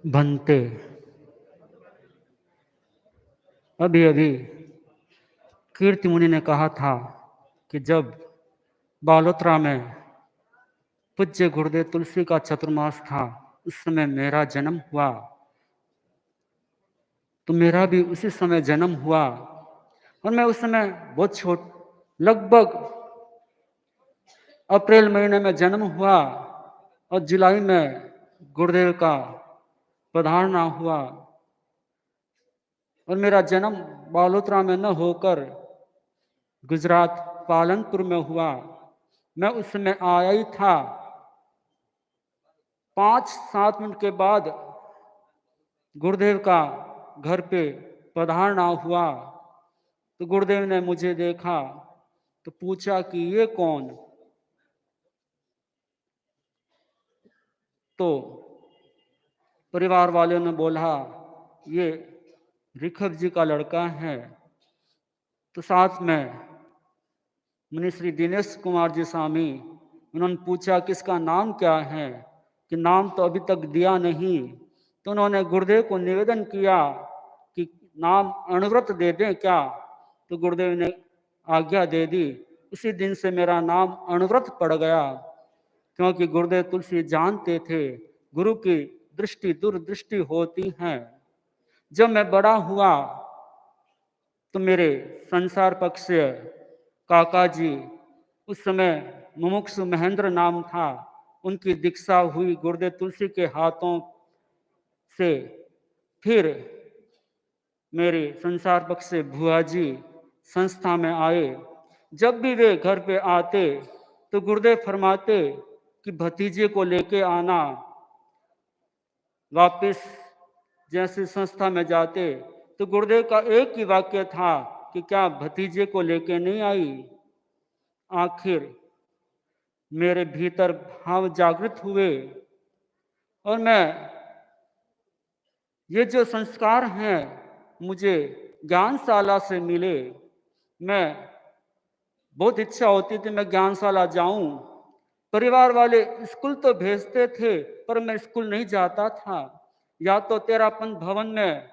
बनते। अभी अभी कीर्ति मुनि ने कहा था कि जब बालोतरा में पूज्य गुरुदेव तुलसी का चतुर्मास था, उस समय मेरा जन्म हुआ, तो मेरा भी उसी समय जन्म हुआ। और मैं उस समय बहुत लगभग अप्रैल महीने में जन्म हुआ और जुलाई में गुरुदेव का पधारना हुआ। और मेरा जन्म बालोतरा में न होकर गुजरात पालनपुर में हुआ। मैं उस समय आया ही था। 5-7 मिनट के बाद गुरुदेव का घर पे पधारना हुआ। तो गुरुदेव ने मुझे देखा तो पूछा कि ये कौन। तो परिवार वालों ने बोला ये रिखभ जी का लड़का है। तो साथ में मुनि श्री दिनेश कुमार जी स्वामी, उन्होंने पूछा कि इसका नाम क्या है, कि नाम तो अभी तक दिया नहीं। तो उन्होंने गुरुदेव को निवेदन किया कि नाम अणुव्रत दे दें क्या। तो गुरुदेव ने आज्ञा दे दी। उसी दिन से मेरा नाम अणुव्रत पड़ गया, क्योंकि गुरुदेव तुलसी जानते थे गुरु की दृष्टि दूरदृष्टि होती है। जब मैं बड़ा हुआ तो मेरे संसार पक्ष से काका जी, उस समय मुमुक्षु महेंद्र नाम था, उनकी दीक्षा हुई गुरुदेव तुलसी के हाथों से। फिर मेरे संसार पक्ष से भुआ जी संस्था में आए। जब भी वे घर पे आते तो गुरुदेव फरमाते कि भतीजे को लेके आना। वापिस जैसे संस्था में जाते तो गुरुदेव का एक ही वाक्य था कि क्या भतीजे को लेके नहीं आई। आखिर मेरे भीतर भाव जागृत हुए और मैं ये जो संस्कार हैं मुझे ज्ञानशाला से मिले। मैं बहुत इच्छा होती थी मैं ज्ञानशाला जाऊं। परिवार वाले स्कूल तो भेजते थे पर मैं स्कूल नहीं जाता था। या तो तेरापंथ भवन में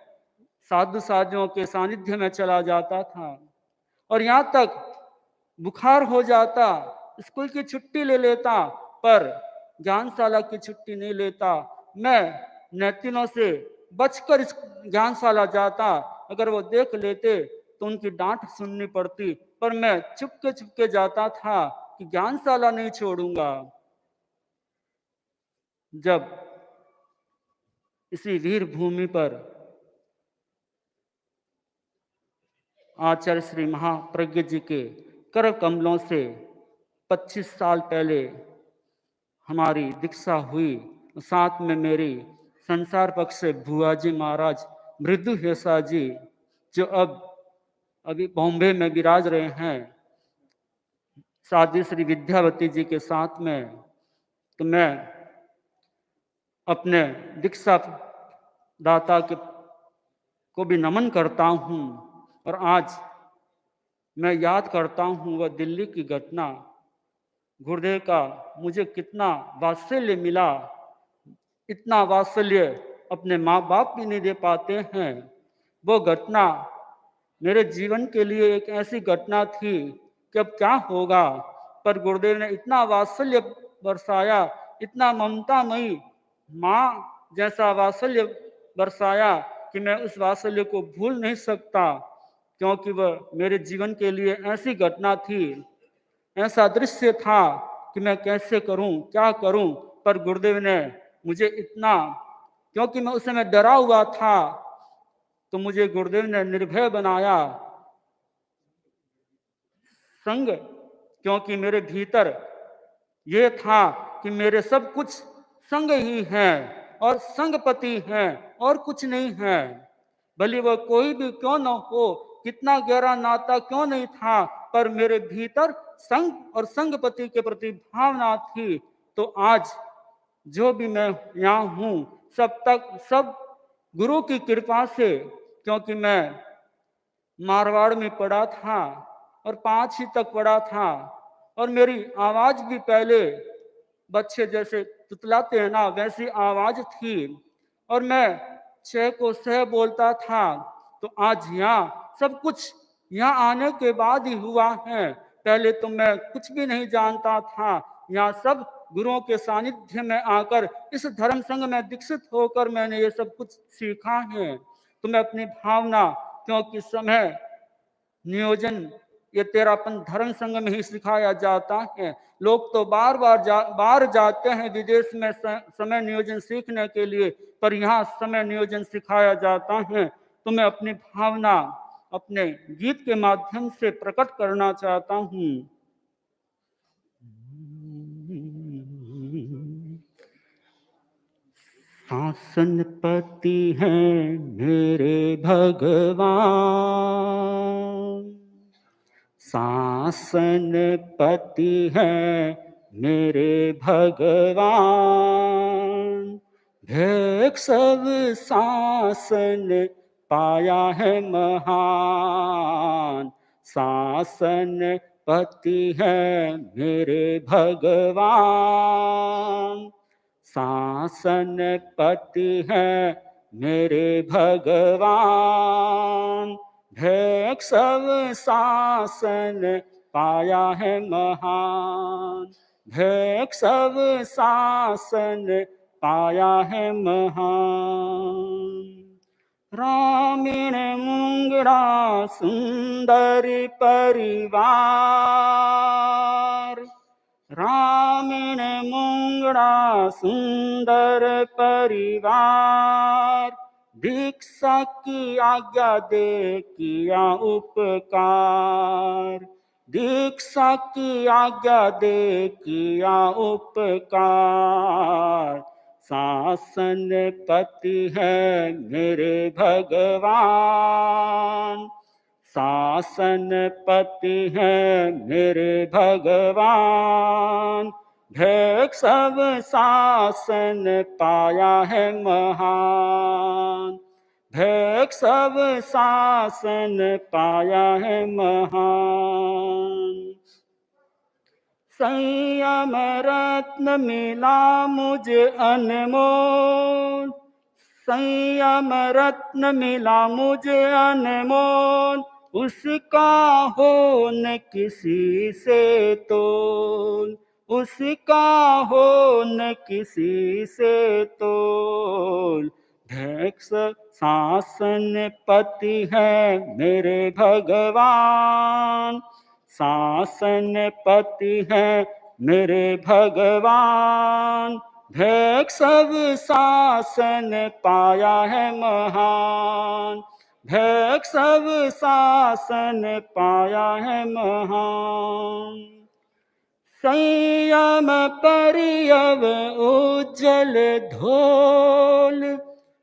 साधु साधुओं के सानिध्य में चला जाता था, और यहाँ तक बुखार हो जाता स्कूल की छुट्टी ले लेता, पर ज्ञानशाला की छुट्टी नहीं लेता। मैं नैतिनों से बचकर इस ज्ञानशाला जाता। अगर वो देख लेते तो उनकी डांट सुननी पड़ती, पर मैं चुपके चुपके जाता था कि ज्ञानशाला नहीं छोड़ूंगा। जब इसी वीर भूमि पर आचार्य श्री महाप्रज्ञ जी के कर कमलों से 25 साल पहले हमारी दीक्षा हुई, साथ में मेरी संसार पक्ष से भुआ जी महाराज मृदु हेसा जी, जो अब अभी बॉम्बे में विराज रहे हैं, साध्वी श्री विद्यावती जी के साथ में। तो मैं अपने दीक्षा दाता के को भी नमन करता हूँ। और आज मैं याद करता हूँ वह दिल्ली की घटना। गुरुदेव का मुझे कितना वात्सल्य मिला। इतना वात्सल्य अपने माँ बाप भी नहीं दे पाते हैं। वो घटना मेरे जीवन के लिए एक ऐसी घटना थी कि अब क्या होगा, पर गुरुदेव ने इतना वात्सल्य बरसाया, इतना ममतामयी माँ जैसा वात्सल्य बरसाया कि मैं उस वात्सल्य को भूल नहीं सकता, क्योंकि वह मेरे जीवन के लिए ऐसी घटना थी, ऐसा दृश्य था कि मैं कैसे करूं, क्या करूं। पर गुरुदेव ने मुझे इतना, क्योंकि मैं उस समय डरा हुआ था, तो मुझे गुरुदेव ने निर्भय बनाया। संग, क्योंकि मेरे भीतर ये था कि मेरे सब कुछ संग ही हैं और संगपति हैं और कुछ नहीं है। भले वह कोई भी क्यों न हो, कितना गहरा नाता क्यों नहीं था, पर मेरे भीतर संग और संगपति के प्रति भावना थी। तो आज जो भी मैं यहाँ हूँ सब गुरु की कृपा से, क्योंकि मैं मारवाड़ में पढ़ा था और 5वीं तक पढ़ा था, और मेरी आवाज भी पहले बच्चे जैसे तुतलाते हैं ना, वैसी आवाज थी। और मैं छह को सह बोलता था, तो आज यहाँ सब कुछ यहाँ आने के बाद ही हुआ है। पहले तो मैं कुछ भी नहीं जानता था। यहाँ सब गुरुओं के सानिध्य में आकर, इस धर्म संघ में दीक्षित होकर मैंने ये सब कुछ सीखा है। तो मैं अपनी भावना, क्योंकि समय नियोजन ये तेरापन धर्म संघ में ही सिखाया जाता है। लोग तो बार जाते हैं विदेश में समय नियोजन सीखने के लिए, पर यहाँ समय नियोजन सिखाया जाता है। तो मैं अपनी भावना अपने गीत के माध्यम से प्रकट करना चाहता हूँ। शासनपति हैं मेरे भगवान, शासनपति हैं मेरे भगवान, भेक सब शासन पाया है महान। शासनपति हैं मेरे भगवान, शासनपति हैं मेरे भगवान, भेक सब शासन पाया है महान, भेक सब शासन पाया है महान। रामीण मुंगड़ा सुंदर परिवार, रामीण मुंगड़ा सुंदर परिवार, दीक्षा की आज्ञा दे किया उपकार, दीक्षा की आज्ञा दे किया उपकार। शासनपति है मेरे भगवान, शासनपति है मेरे भगवान, भेक सब शासन पाया है महान, भेक सब शासन पाया है महान। संयम रत्न मिला मुझे अनमोल, संयम रत्न मिला मुझे अनमोल, उसका हो न किसी से तोल, उसका हो न किसी से तोल। भेक शासनपति है मेरे भगवान, शासनपति है मेरे भगवान, भेक सब शासन पाया है महान, भेक सब शासन पाया है महान। संयम परियव उज्जवल धोल,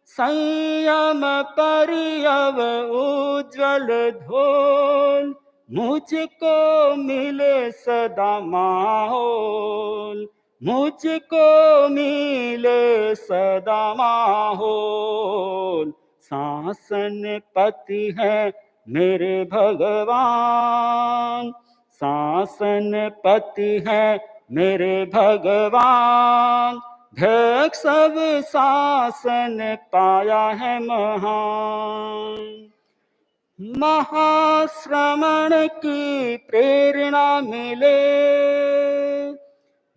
संयम परियव उज्जवल धोल, मुझको मिले सदा माहौल, मुझको मिले सदा माहौल। शासनपति है मेरे भगवान, शासनपति है मेरे भगवान, भेक सब शासन पाया है महान। महाश्रमण की प्रेरणा मिले,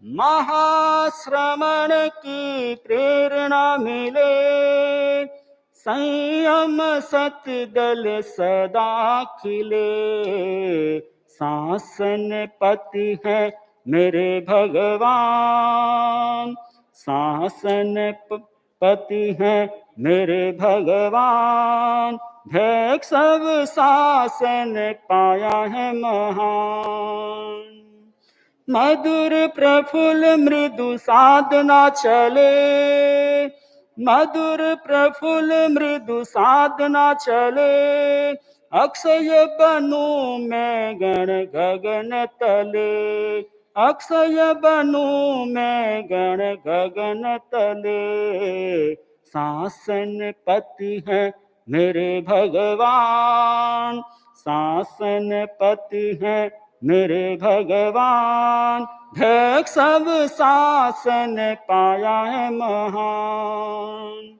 महाश्रमण की प्रेरणा मिले, संयम सतदल सदा खिले। शासनपति है मेरे भगवान, शासनपति है मेरे भगवान, भेक सब शासन पाया है महान। मधुर प्रफुल्ल मृदु साधना चले, मधुर प्रफुल्ल मृदु साधना चले, अक्षय बनू मैं गण गगन तले, अक्षय बनू मैं गण गगन तले। शासनपति है मेरे भगवान, शासनपति है मेरे भगवान, भेक सब शासन पाया है महान।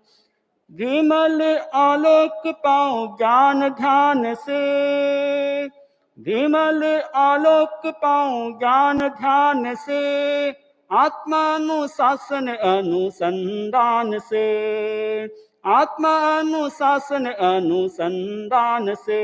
विमल आलोक पाऊं ज्ञान ध्यान से, विमल आलोक पाऊं ज्ञान ध्यान से, आत्मानुशासन अनुसंधान से, आत्मानुशासन अनुसंधान से।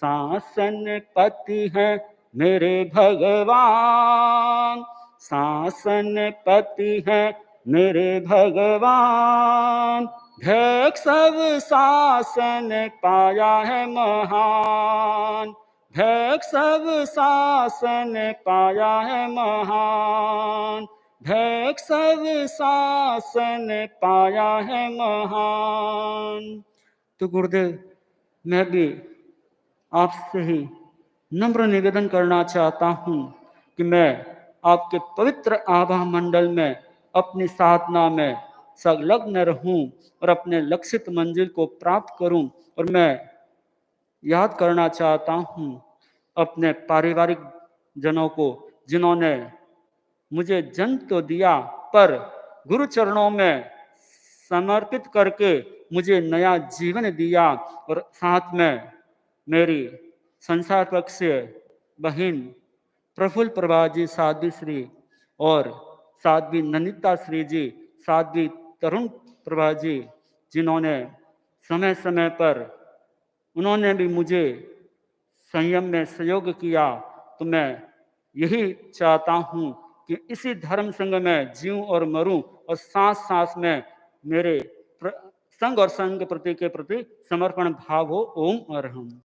शासन पति है मेरे भगवान, शासन पति है मेरे भगवान। भेख सब शासन पाया है महान, भेख सब शासन पाया है महान, भेख सब शासन पाया है महान। तो गुरुदेव, मैं भी आपसे ही नम्र निवेदन करना चाहता हूँ कि मैं आपके पवित्र आभा मंडल में अपनी साधना में संलग्न रहूं और अपने लक्षित मंजिल को प्राप्त करूं। और मैं याद करना चाहता हूँ अपने पारिवारिक जनों को, जिन्होंने मुझे जन्म तो दिया पर गुरु चरणों में समर्पित करके मुझे नया जीवन दिया। और साथ में मेरी संसार पक्ष से बहन प्रफुल्ल प्रभा जी साध्वी श्री और साध्वी ननिता श्री जी, साध्वी तरुण प्रभा जी, जिन्होंने समय समय पर उन्होंने भी मुझे संयम में सहयोग किया। तो मैं यही चाहता हूँ कि इसी धर्म संग में जीऊं और मरूं और सांस सांस में मेरे संघ और संघ प्रति के प्रति समर्पण भाव हो। ओम अरहम।